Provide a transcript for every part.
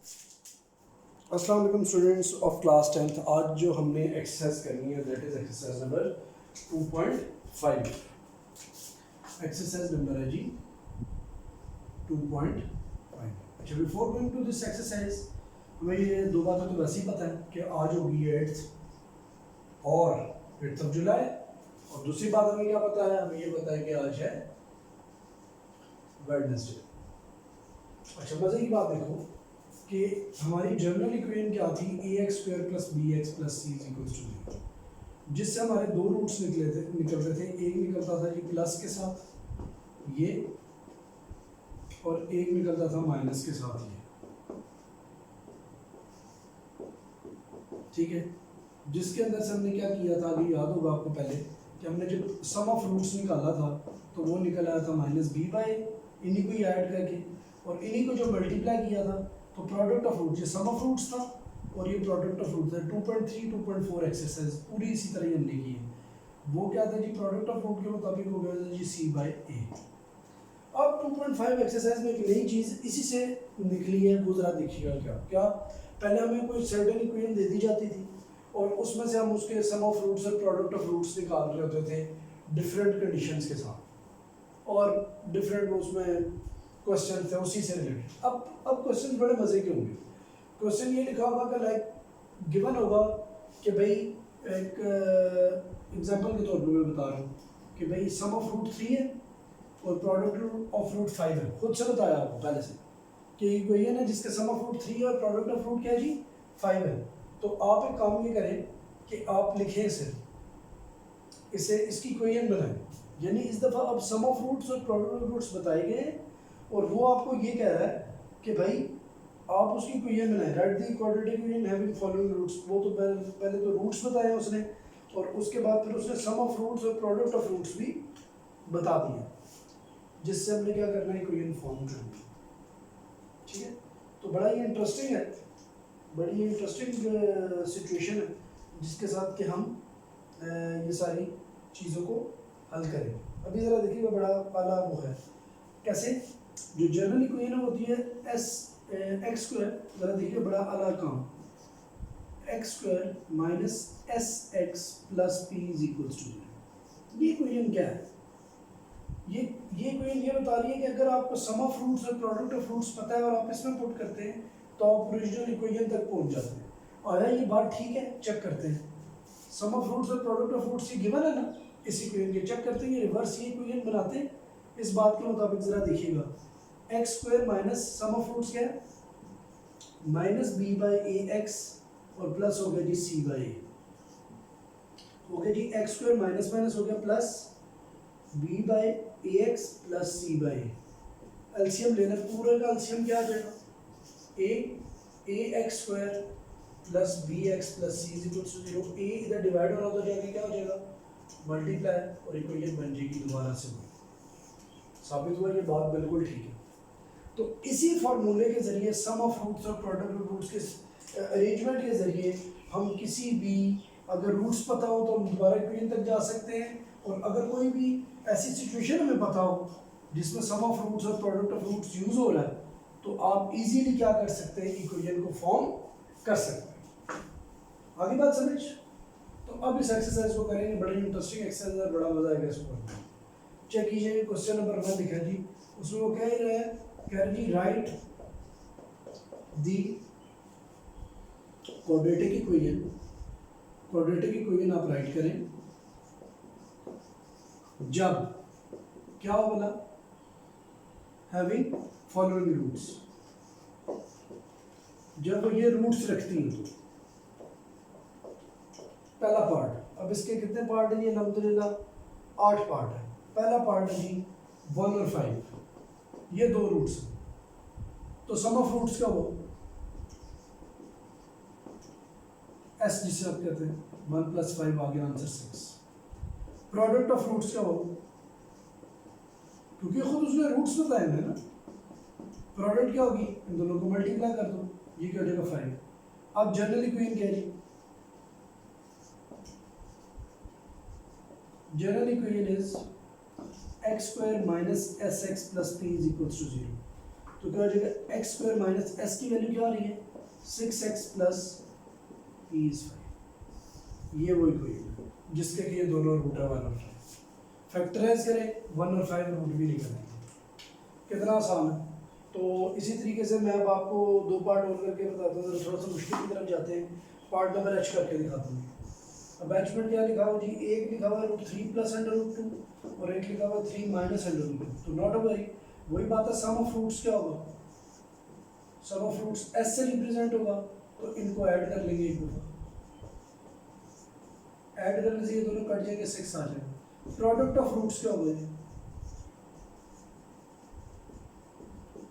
अस्सलाम वालेकुम students of class 10th। आज जो हमने एक्सरसाइज करनी है that is exercise number 2.5। Exercise number है जी 2.5। अच्छा, before going to this exercise हमें ये दो बातें तो वैसे ही पता है कि आज होगी 8th और 8th जुलाई, और दूसरी बात हमें क्या पता है, हमें ये पता है कि आज है वेडनेसडे। अच्छा, मजे की बात देखो कि हमारी जनरल इक्वेशन क्या थी, ax² + bx + c = 0, जिससे हमारे दो रूट्स निकलते थे। एक निकलता था जी प्लस के साथ ये, और एक निकलता था माइनस के साथ ये। ठीक है, जिसके अंदर से हमने क्या किया था, अभी याद होगा आपको पहले कि हमने जब सम ऑफ रूट्स निकाला था तो वो निकल आया था -b/a, इन्हीं को ही ऐड करके, और इन्हीं को जो मल्टीप्लाई किया था तो प्रोडक्ट ऑफ रूट, ये सम ऑफ रूट्स था और ये प्रोडक्ट ऑफ रूट था। 2.3 2.4 एक्सरसाइज पूरी इसी तरह ही हमने की है। वो क्या था जी, प्रोडक्ट ऑफ रूट के मुताबिक हो गया था जी c/a। अब 2.5 एक्सरसाइज में एक नई चीज़ इसी से निकली है, वो जरा देखिएगा। क्या पहले हमें कोई सर्टेन इक्वेशन दे दी जाती थी और उसमें से हम उसके सम ऑफ रूट्स और प्रोडक्ट ऑफ रूट्स निकाल रहे होते थे डिफरेंट कंडीशंस के साथ, और डिफरेंट उसमें क्वेश्चन थे उसी से रिलेटेड। अब क्वेश्चन बड़े मज़े के होंगे। क्वेश्चन ये लिखा होगा कि लाइक गिवन होगा कि भाई, एक एग्जांपल के तौर पे मैं बता रहा हूँ कि भाई सम ऑफ रूट 3 है और प्रोडक्ट ऑफ रूट 5 है। खुद से बताया आपको पहले से कि इक्वेशन है जिसके सम ऑफ रूट 3 और प्रोडक्ट ऑफ रूट क्या है जी 5 है। तो आप एक काम ये करें कि आप लिखें इसे इसकी इक्वेशन बनाएं, यानी इस दफ़ा अब सम ऑफ रूट्स और प्रोडक्ट ऑफ रूट्स बताए गए और वो आपको ये कह रहा है कि भाई आप उसकी इक्वेशन बनाएं। Write the quadratic equation having following roots. वो तो पहले तो रूट्स बताए उसने, और उसके बाद फिर उसने सम ऑफ रूट्स और प्रोडक्ट ऑफ रूट्स भी बता दिया, जिससे हमने क्या करना है, इक्वेशन फॉर्म करनी है। ठीक है, तो बड़ा ही इंटरेस्टिंग है, बड़ी इंटरेस्टिंग सिचुएशन है जिसके साथ कि हम ये सारी चीज़ों को हल करें। अभी ज़रा देखिएगा, बड़ा आला वो है कैसे, जो जनरल इक्वेशन होती है x², ज़रा देखिए बड़ा आला काम, x² - sx + p = 0। ये इक्वेशन क्या है, ये इक्वेशन ये बता रही है कि अगर आपको सम ऑफ रूट्स और प्रोडक्ट ऑफ रूट्स पता है और आप इसमें पुट करते हैं तो आप ओरिजिनल इक्वेशन तक पहुंच जाते हैं। आया ये बात ठीक है? चेक करते हैं। सम ऑफ रूट्स और प्रोडक्ट ऑफ रूट्स ये गिवन है ना, इस इक्वेशन के चेक करते हैं, ये रिवर्स ये इक्वेशन बनाते हैं इस बात के मुताबिक। जरा देखिएगा, x² minus sum of roots क्या है, -b/ax और प्लस हो गया जी c/a। हो गया जी x² माइनस माइनस हो गया plus b/ax plus c/a। LCM लेना, पूरे का एलसीएम क्या आ जाएगा, ax² plus bx plus c = 0। a इधर डिवाइड होना तो जाके क्या हो जाएगा, मल्टीप्लाई, और इक्वेशन बन जाएगी दोबारा से। साबित हुआ ये बात बिल्कुल ठीक है। तो इसी फार्मूले के जरिए सम ऑफ रूट्स और प्रोडक्ट ऑफ रूट्स के अरेंजमेंट के जरिए हम किसी भी, अगर रूट्स पता हो तो हम दोबारा इक्वेशन तक जा सकते हैं, और अगर कोई भी ऐसी सिचुएशन हमें पता हो जिसमें सम ऑफ रूट्स और प्रोडक्ट ऑफ रूट्स यूज हो रहा है तो आप इजीली क्या कर सकते हैं, इक्वेशन को फॉर्म कर सकते हैं। आगे बात समझ? तो अब इस एक्सरसाइज को करेंगे, बड़ी इंटरेस्टिंग एक्सरसाइज है, बड़ा मजा आएगा इसको करने में। चेक कीजिए, क्वेश्चन नंबर 1 लिखा जी, उसमें वो कह रहे हैं जी राइट दी क्वाड्रेटिक इक्वेशन। क्वाड्रेटिक इक्वेशन आप राइट करें जब क्या हो बोला, हैविंग फॉलोइंग रूट्स, जब ये रूट्स रखती हैं तो। पहला पार्ट, अब इसके कितने पार्ट है जी, अल्हम्दुलिल्लाह 8 पार्ट है। पहला पार्ट है जी 1 और 5, ये दो रूट्स हैं, तो सम ऑफ रूट्स का वो s जिसे आप कहते हैं 1 + 5 आ गया आंसर 6। प्रोडक्ट ऑफ रूट्स का वो, क्योंकि खुद उसने रूट्स बताए हैं ना, प्रोडक्ट क्या होगी, इन दोनों को मल्टीप्लाई कर दो, ये क्या हो जाएगा 5। अब जनरल इक्वेशन कह रही, general equation is x² - sx + p = 0। तो तो क्या हो जाएगा एक्स स्क्वायर माइनस एस की वैल्यू क्या आ रही है 6x प्लस पी इज 5। ये वो इक्वेशन जिसके कि ये दोनों रूट है 1 और 5, फैक्टराइज करें 1 और 5 रूट भी निकल आएंगे। कितना आसान है। तो इसी तरीके से मैं अब आपको दो पार्ट और करके बताता हूँ, थोड़ा सा मुश्किल की तरफ जाते हैं। पार्ट नंबर एच करके दिखाता हूँ। अब एच में क्या लिखा हुआ जी, एक लिखा हुआ है √3 प्लस √2 और एक लिखा हुआ 3 माइनस √2। तो नॉट अ वरी, वही बात है, सम ऑफ रूट्स क्या होगा, सम ऑफ रूट्स एस से रिप्रेजेंट होगा, तो इनको ऐड कर लेंगे एक दफा, ऐड करने से ये दोनों कट जाएंगे 6 आ जाएगा। प्रोडक्ट ऑफ रूट्स क्या होगा,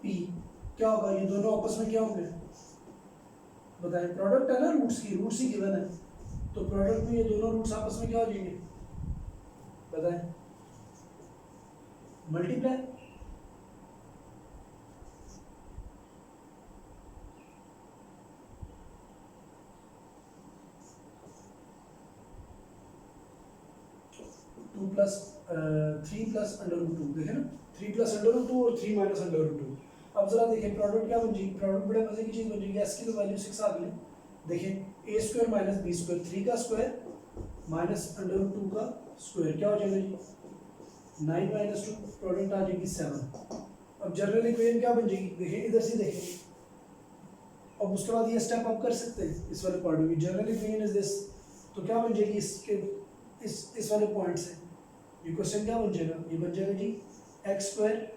पी क्या होगा, ये दोनों आपस में क्या होंगे बताएं, प्रोडक्ट है ना रूट्स की, रूट्स ही गिवन है, तो प्रोडक्ट में ये दोनों रूट्स आपस में क्या हो जाएंगे बताएं, मल्टीप्लाई। टू प्लस 3 प्लस √2 देखे ना, 3 प्लस √2 और 3 माइनस √2। अब जरा देखें प्रोडक्ट क्या बन जाएगी, प्रोडक्ट बड़े मजे की चीज बन जाएगी। एस की तो वैल्यू 6 आ गई, देखें ए स्क्वायर माइनस बी स्क्वायर, 3 का स्क्वायर माइनस √2 का स्क्वायर क्या हो जाएगा जी 9 माइनस 2, प्रोडक्ट आ जाएगी 7। अब जनरल इक्वेशन क्या बन जाएगी, देखें इधर से देखें, अब उसके बाद ये स्टेप अप कर सकते हैं इस वाले पार्ट में, जनरल इक्वेशन इज दिस, तो क्या बन जाएगी इसके इस वाले पॉइंट से ये क्वेश्चन क्या बन जाएगा, ये बन जाएगा जी एक्स स्क्वायर,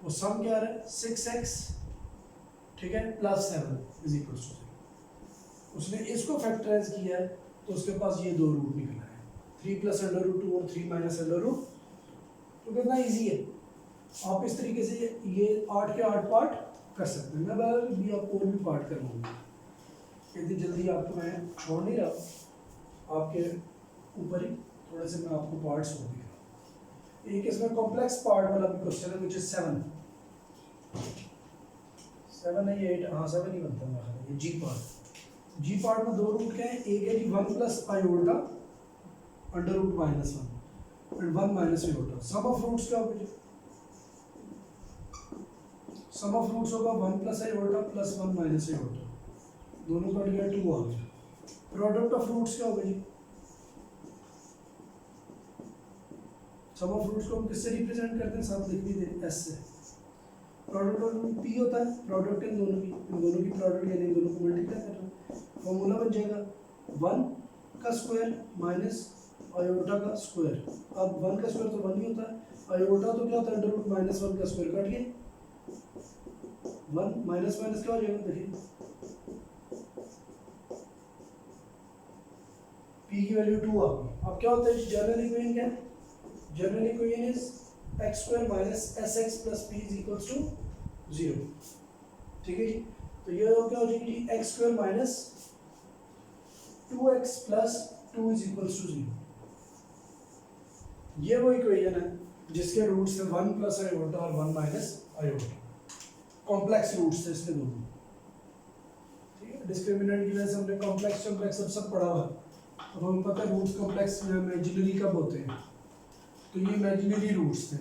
वो सम क्या आ रहा है 6x, ठीक है, प्लस 7 इज इक्वल टू, उसने इसको फैक्टराइज किया है तो उसके पास ये दो रूट निकला है, 3 प्लस √2 और 3 माइनस √2। तो कितना इजी है, आप इस तरीके से ये 8 के 8 पार्ट कर सकते हैं। मैं भी आपको और भी पार्ट करवाऊंगा, इतनी जल्दी आपको मैं छोड़ नहीं रहा, आपके ऊपर ही थोड़े से मैं आपको पार्ट्स और दिखा। एक इसमें कॉम्प्लेक्स पार्ट वाला भी क्वेश्चन है, विच इज 7 है ये 8, हाँ 7 ही बनता है ये जी पार्ट। जी पार्ट में दो रूट क्या है, एक है जी 1 plus iota √-1 and 1 minus iota. Sum of roots क्या होगा, सम ऑफ रूट्स होगा 1 plus iota plus 1 minus iota, दोनों कट गया 2 आ गया। प्रोडक्ट ऑफ रूट्स क्या होगा जी, सम ऑफ रूट्स को हम किससे रिप्रेजेंट करते हैं, साथ लिख भी दे एस से। प्रोडक्ट ऑफ रूट पी होता है, प्रोडक्ट इन दोनों की प्रोडक्ट यानी इन दोनों को मल्टीप्लाई करना, फॉर्मूला बन जाएगा 1 का स्क्वायर माइनस आयोटा का स्क्वायर। अब 1 का स्क्वायर तो 1 ही होता है, आयोटा तो क्या होता है √-1 का स्क्वायर, कट गया 1 माइनस माइनस क्या हो जाएगा, देखिए पी की वैल्यू 2 आ गई। अब क्या होता है जनरल इक्वेशन क्या है, general equation is x square minus sx plus P is equals to 0, ठीक है जी। तो ये क्या हो जाएगी जी x square minus 2x plus 2 is equals to 0। ये वो इक्वेशन है जिसके रूट्स है 1 प्लस आयोटा और 1 माइनस आयोटा, कॉम्प्लेक्स रूट्स थे इसके दोनों, ठीक है। डिस्क्रिमिनेंट की वजह से हमने कॉम्प्लेक्स सब पढ़ा हुआ है, अब हमें पता है रूट्स कॉम्प्लेक्स में इमेजिनरी कब होते हैं, तो ये इमेजिनरी रूट्स थे।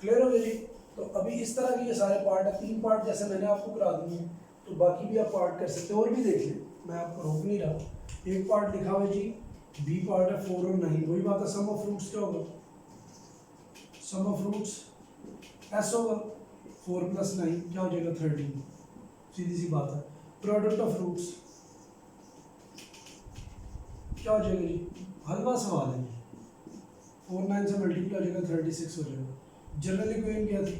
क्लियर हो गया जी। तो अभी इस तरह के ये सारे पार्ट है, 3 पार्ट जैसे मैंने आपको करा दिए, तो बाकी भी आप पार्ट कर सकते हैं और भी देख लें, मैं आपको रोक नहीं रहा। एक पार्ट लिखा हुआ है जी, बी पार्ट है 4 और 9, वही बात है, सम ऑफ रूट्स क्या होगा, सम ऑफ रूट्स एस होगा, 4 प्लस 9 क्या हो जाएगा 13, सीधी सी बात है। प्रोडक्ट ऑफ रूट्स क्या हो जाएगा जी, हलवा सवाल है, 4 9 से मल्टीप्लाई हो जाएगा 36 हो जाएगा। जनरल इक्वेशन क्या थी,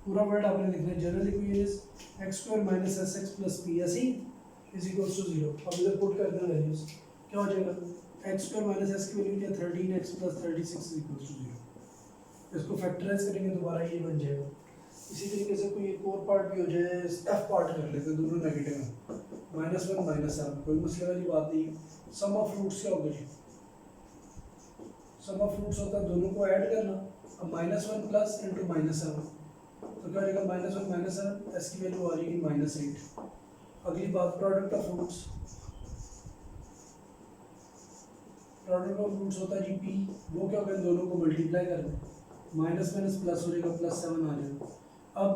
पूरा वर्ड आपने लिखना है, general equation is x square minus sx plus P ऐसी इज इक्वल्स टू 0। अब इधर पुट कर देना वैल्यूज, क्या हो जाएगा एक्स स्क्वायर माइनस एस की वैल्यू क्या 13x plus 36 is equals to 0। इसको फैक्टराइज करेंगे दोबारा ये बन जाएगा। इसी तरीके से कोई एक और पार्ट भी हो जाए, एफ पार्ट कर लेते हैं, दोनों नेगेटिव हैं, -1 -7, कोई मसले वाली बात नहीं। सम ऑफ रूट्स क्या होगा जी, सम ऑफ रूट्स होता है दोनों को ऐड करना, अब -1 प्लस इंटू -7, तो क्या रहेगा -1 -7, एस की वैल्यू आ जाएगी -8। अगली बात product of roots, product of roots होता है जी पी, वो क्या होगा, इन दोनों को मल्टीप्लाई कर दें, माइनस माइनस प्लस हो जाएगा, प्लस 7 आ जाएगा। अब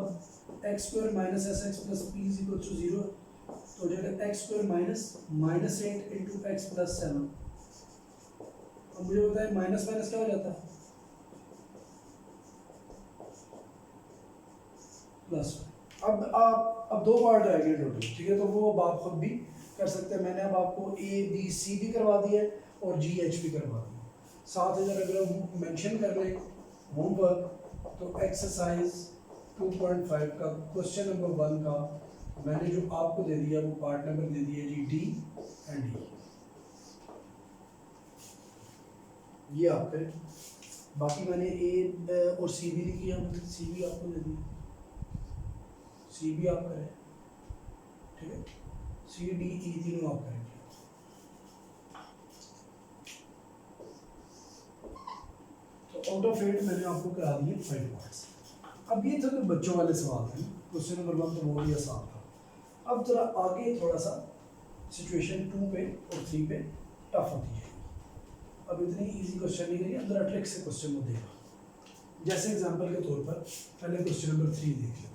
x square minus S x plus P is equal to 0, तो हो जाएगा x square minus 8 into x plus 7। अब मुझे बताए माइनस माइनस क्या हो जाता है, प्लस। अब दो पार्ट रह गए टोटल, ठीक है, तो वो अब आप खुद भी कर सकते हैं। मैंने अब आपको ए बी सी भी करवा दिया है और जी एच भी करवा दिया। साथ ही अगर हम मेंशन कर लें होमवर्क, तो एक्सरसाइज 2.5 का क्वेश्चन नंबर 1 का मैंने जो आपको दे दिया वो पार्ट नंबर दे दिया जी डी एंड ई, ये आप करें। बाकी मैंने ए और सी भी लिखी है, सी भी आपको दे दी, सी भी आप करें, ठीक है, सी डी ई तीनों आप करेंगे। तो आउट ऑफ 8 मैंने आपको करा दिए 5 पार्ट्स। अब ये तो बच्चों वाले सवाल थे, क्वेश्चन नंबर 1 तो वो भी आसान था। अब जरा आगे थोड़ा सा सिचुएशन 2 पे और 3 पे टफ होती है। अब इतनी इजी क्वेश्चन नहीं करिए, अंदर ट्रिक से क्वेश्चन वो देगा। जैसे एग्जांपल के तौर पर पहले क्वेश्चन नंबर 3 देख लेते हैं,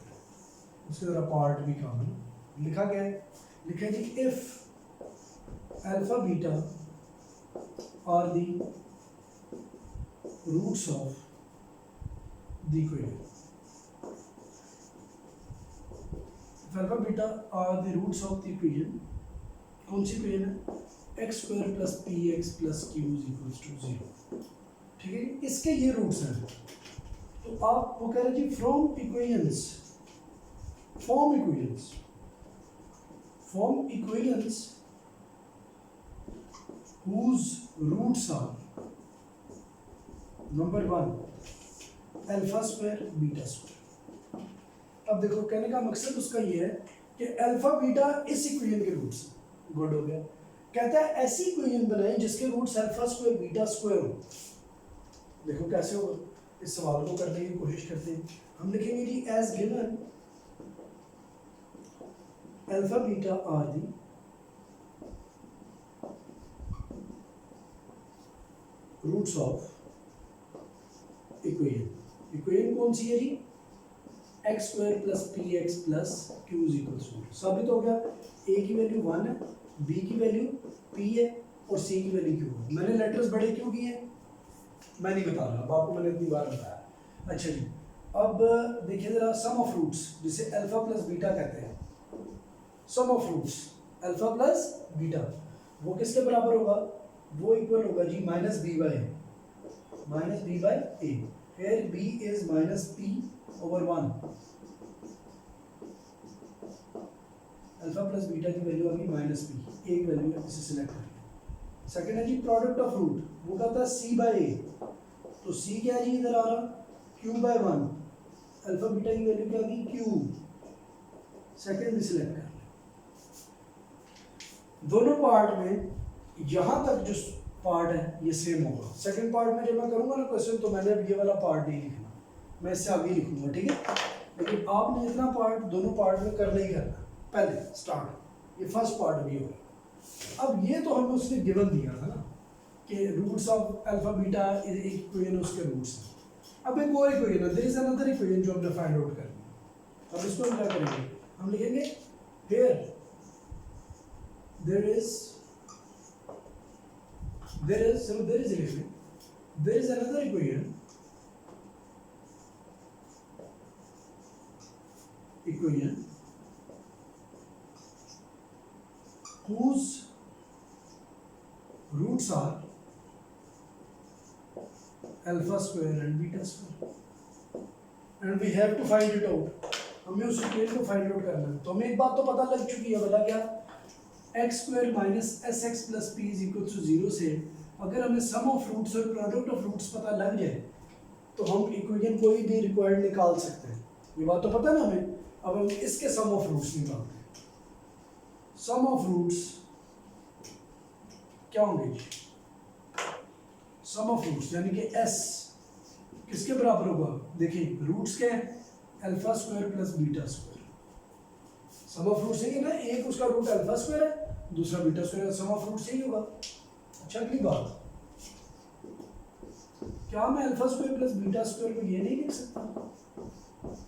उसके जरा पार्ट भी काम है। लिखा गया है, लिखा जी if alpha beta are the roots of the equation, alpha beta are the roots of the equation, कौन सी इक्वेशन है, x square plus p x plus q is equals to 0, ठीक है, इसके ये रूट्स हैं। तो आप वो कह रहे जी from equations, form equations whose roots are number 1 alpha square beta square. अब देखो कहने का मकसद उसका ये है कि अल्फा बीटा इस इक्वेशन के रूट्स, गुड हो गया। कहता है ऐसी इक्वेशन बनाएं जिसके roots alpha square beta square हो। देखो कैसे होगा, इस सवाल को करने की कोशिश करते हैं। हम लिखेंगे जी as given alpha beta are the roots of equation. Equation कौन सी है जी, x square plus p x plus q is equal to, साबित हो गया। ए की वैल्यू 1 है, बी की वैल्यू पी है और सी की वैल्यू क्यू है। मैंने लेटर्स बड़े क्यों किए मैं नहीं बता रहा, अब आपको मैंने इतनी बार बताया। अच्छा जी, अब देखिए जरा सम ऑफ रूट्स, जिसे अल्फा प्लस बीटा कहते हैं, sum of roots alpha plus beta, वो किसके बराबर होगा, वो इक्वल होगा जी माइनस बी बाई ए, फिर b is minus p over 1। Alpha plus beta की वैल्यू आ गई माइनस पी, एक वैल्यू है, इसे सिलेक्ट करिए। सेकंड है जी प्रोडक्ट ऑफ रूट, वो कहता है सी बाई ए, तो सी क्या है जी इधर आ रहा, क्यू बाई 1, अल्फा बीटा की वैल्यू क्या आ गई क्यू, सेकंड भी सिलेक्ट कर। दोनों पार्ट में यहाँ तक जो पार्ट है ये सेम होगा। सेकंड पार्ट में जब मैं करूँगा ना क्वेश्चन, तो मैंने अब ये वाला पार्ट नहीं लिखना, मैं इससे आगे लिखूंगा, ठीक है। लेकिन आपने इतना पार्ट दोनों पार्ट में करना ही करना, पहले स्टार्ट, ये फर्स्ट पार्ट भी होगा। अब ये तो हमें उसने गिवन दिया था ना कि रूट्स ऑफ अल्फा बीटा एक इक्वेशन, उसके रूट्स हैं। अब एक और इक्वेशन है, देयर इज अनदर इक्वेशन जो हमने फाइंड आउट करनी है। अब इसको हम क्या करेंगे, हम लिखेंगे here there is another equation whose roots are alpha square and beta square and we have to find it out। हमें उस इक्वेशन को फाइंड आउट करना है। तो हमें एक बात तो पता लग चुकी है, बता क्या, x square minus S x plus P is equal to 0 से अगर हमें सम ऑफ रूट्स और प्रोडक्ट ऑफ रूट्स पता लग जाए तो हम इक्वेशन कोई भी रिक्वायर्ड निकाल सकते हैं। ये बात तो पता है ना हमें। अब हम इसके सम ऑफ रूट्स निकालते हैं। सम ऑफ रूट्स क्या होंगे, सम ऑफ रूट्स यानी कि एस किसके बराबर होगा, देखिए रूट्स क्या है, alpha square plus beta square. Sum of roots यही है ना, एक उसका रूट अल्फा स्क्वायर है, दूसरा बीटा स्क्वायर है, सम ऑफ रूट्स यही होगा। अच्छा अगली बात, क्या मैं alpha square plus beta square को ये नहीं लिख सकता?